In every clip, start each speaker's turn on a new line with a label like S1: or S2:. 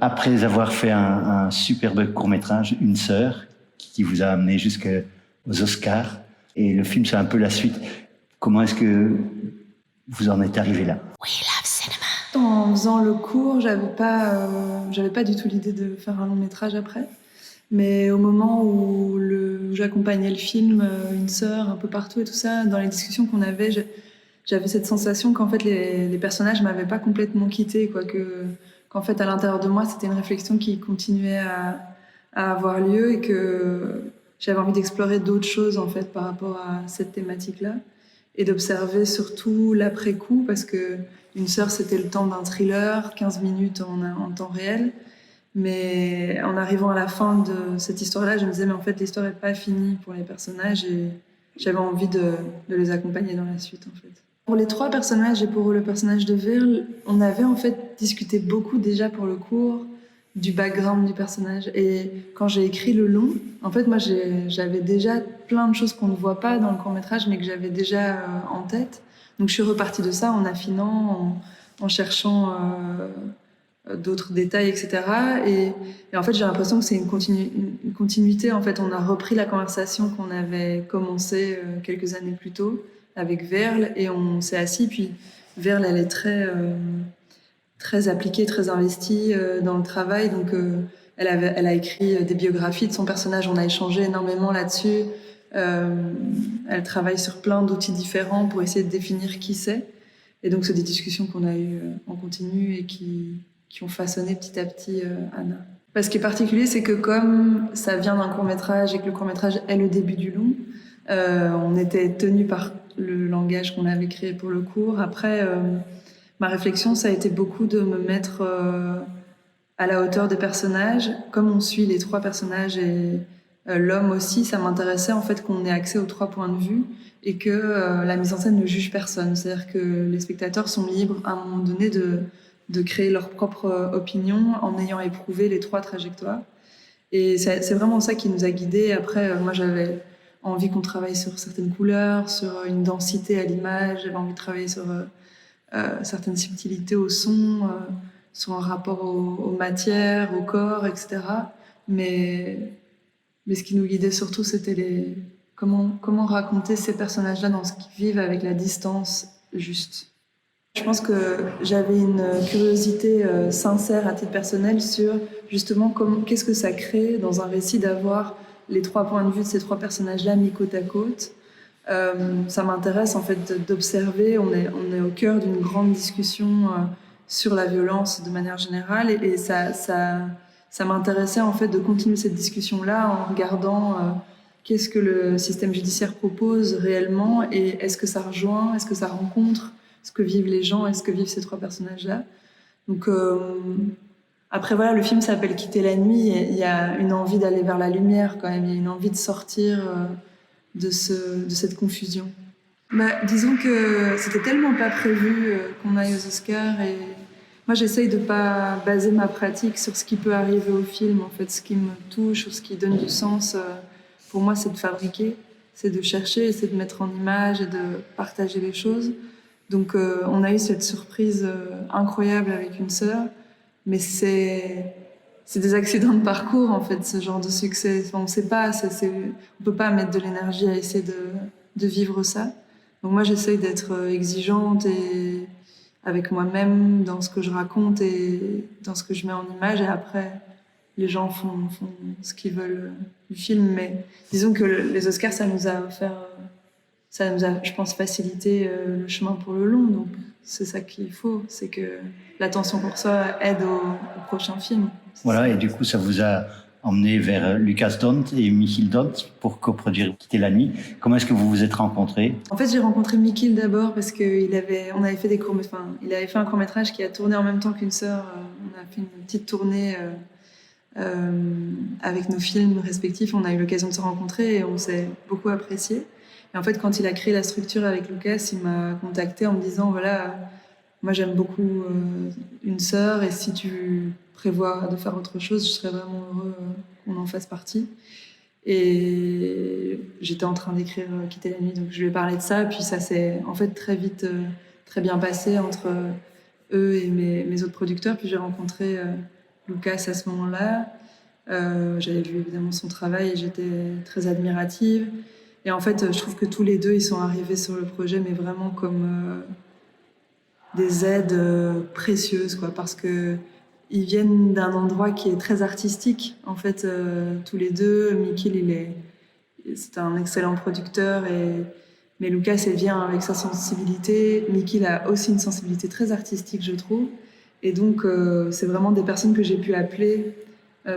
S1: après avoir fait un superbe court-métrage, Une sœur, qui vous a amené jusqu'aux Oscars, et le film c'est un peu la suite. Comment est-ce que vous en êtes arrivé là?
S2: We love cinema.
S3: En faisant le cours, j'avais pas du tout l'idée de faire un long métrage après. Mais au moment où j'accompagnais le film, Une sœur, un peu partout et tout ça, dans les discussions qu'on avait, j'avais cette sensation qu'en fait les personnages m'avaient pas complètement quittée, quoi, qu'en fait à l'intérieur de moi c'était une réflexion qui continuait à avoir lieu et que j'avais envie d'explorer d'autres choses en fait par rapport à cette thématique-là et d'observer surtout l'après-coup, parce que Une sœur c'était le temps d'un thriller, 15 minutes en temps réel. Mais en arrivant à la fin de cette histoire-là, je me disais, mais en fait, l'histoire n'est pas finie pour les personnages et j'avais envie de les accompagner dans la suite, en fait. Pour les 3 personnages et pour le personnage de Virl, on avait en fait discuté beaucoup déjà pour le cours du background du personnage. Et quand j'ai écrit le long, en fait, moi, j'avais déjà plein de choses qu'on ne voit pas dans le court-métrage, mais que j'avais déjà en tête. Donc, je suis repartie de ça en affinant, en cherchant d'autres détails, etc. Et en fait, j'ai l'impression que c'est une continuité. En fait, on a repris la conversation qu'on avait commencée quelques années plus tôt avec Virl et on s'est assis. Puis Virl, elle est très appliquée, très investie dans le travail. Donc, elle a écrit des biographies de son personnage. On a échangé énormément là-dessus. Elle travaille sur plein d'outils différents pour essayer de définir qui c'est. Et donc, c'est des discussions qu'on a eues en continu et qui ont façonné petit à petit Anna. Ce qui est particulier, c'est que comme ça vient d'un court-métrage et que le court-métrage est le début du long, on était tenu par le langage qu'on avait créé pour le cours. Après, ma réflexion, ça a été beaucoup de me mettre à la hauteur des personnages. Comme on suit les 3 personnages et l'homme aussi, ça m'intéressait en fait qu'on ait accès aux 3 points de vue et que la mise en scène ne juge personne. C'est-à-dire que les spectateurs sont libres à un moment donné de créer leur propre opinion en ayant éprouvé les 3 trajectoires. Et c'est vraiment ça qui nous a guidés. Après, moi, j'avais envie qu'on travaille sur certaines couleurs, sur une densité à l'image, j'avais envie de travailler sur certaines subtilités au son, sur un rapport aux matières, au corps, etc. Mais ce qui nous guidait surtout, c'était comment raconter ces personnages-là dans ce qu'ils vivent avec la distance juste. Je pense que j'avais une curiosité sincère à titre personnel sur justement qu'est-ce que ça crée dans un récit d'avoir les 3 points de vue de ces 3 personnages-là mis côte à côte. Ça m'intéresse en fait d'observer. On est au cœur d'une grande discussion sur la violence de manière générale et ça m'intéressait en fait de continuer cette discussion-là en regardant qu'est-ce que le système judiciaire propose réellement et est-ce que ça rejoint, est-ce que ça rencontre ce que vivent les gens et ce que vivent ces 3 personnages-là. Donc après voilà, le film s'appelle Quitter la nuit et il y a une envie d'aller vers la lumière quand même, il y a une envie de sortir de cette confusion. Disons que c'était tellement pas prévu qu'on aille aux Oscars et moi j'essaye de pas baser ma pratique sur ce qui peut arriver au film. En fait, ce qui me touche ou ce qui donne du sens pour moi, c'est de fabriquer, c'est de chercher, c'est de mettre en image et de partager les choses. Donc on a eu cette surprise incroyable avec Une sœur, mais c'est des accidents de parcours en fait, ce genre de succès. On sait pas, on peut pas mettre de l'énergie à essayer de vivre ça. Donc moi j'essaye d'être exigeante et avec moi-même dans ce que je raconte et dans ce que je mets en image et après les gens font ce qu'ils veulent du film. Mais disons que les Oscars ça nous a offert ça nous a, je pense, facilité le chemin pour le long. Donc, c'est ça qu'il faut. C'est que l'attention qu'on reçoit aide au prochain film.
S1: Voilà, et du coup, ça vous a emmené vers Lucas Dont et Michiel Dont pour coproduire Quitter la nuit. Comment est-ce que vous vous êtes rencontrés?
S3: En fait, j'ai rencontré Michiel d'abord parce qu'il avait fait un court-métrage qui a tourné en même temps qu'Une sœur. On a fait une petite tournée avec nos films respectifs. On a eu l'occasion de se rencontrer et on s'est beaucoup appréciés. Et en fait, quand il a créé la structure avec Lucas, il m'a contacté en me disant voilà, moi j'aime beaucoup Une sœur et si tu prévois de faire autre chose, je serais vraiment heureux qu'on en fasse partie. Et j'étais en train d'écrire Quitter la nuit, donc je lui ai parlé de ça. Puis ça s'est en fait très vite, très bien passé entre eux et mes autres producteurs. Puis j'ai rencontré Lucas à ce moment-là. J'avais vu évidemment son travail et j'étais très admirative. Et en fait, je trouve que tous les deux, ils sont arrivés sur le projet, mais vraiment comme des aides précieuses, quoi, parce que ils viennent d'un endroit qui est très artistique. En fait, tous les deux, Mikil, c'est un excellent producteur, mais Lucas, il vient avec sa sensibilité. Mikil a aussi une sensibilité très artistique, je trouve. Et donc, c'est vraiment des personnes que j'ai pu appeler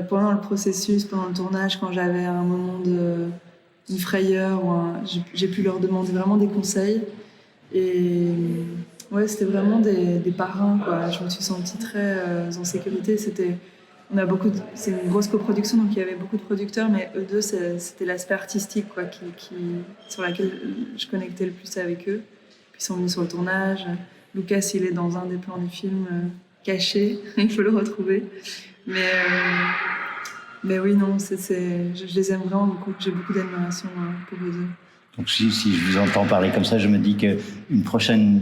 S3: pendant le processus, pendant le tournage, quand j'avais un moment une frayeur, j'ai pu leur demander vraiment des conseils. Et ouais, c'était vraiment des parrains, quoi. Je me suis sentie très en sécurité. C'est une grosse coproduction, donc il y avait beaucoup de producteurs, mais eux deux, c'était l'aspect artistique, quoi, sur laquelle je connectais le plus avec eux. Puis ils sont venus sur le tournage. Lucas, il est dans un des plans du film caché, il faut le retrouver. Mais oui, non, je les aime vraiment beaucoup. J'ai beaucoup d'admiration pour eux deux.
S1: Donc si je vous entends parler comme ça, je me dis qu'une prochaine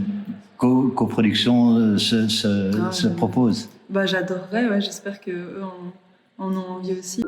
S1: coproduction se propose.
S3: Bah, j'adorerais, ouais, j'espère qu'eux en ont envie aussi.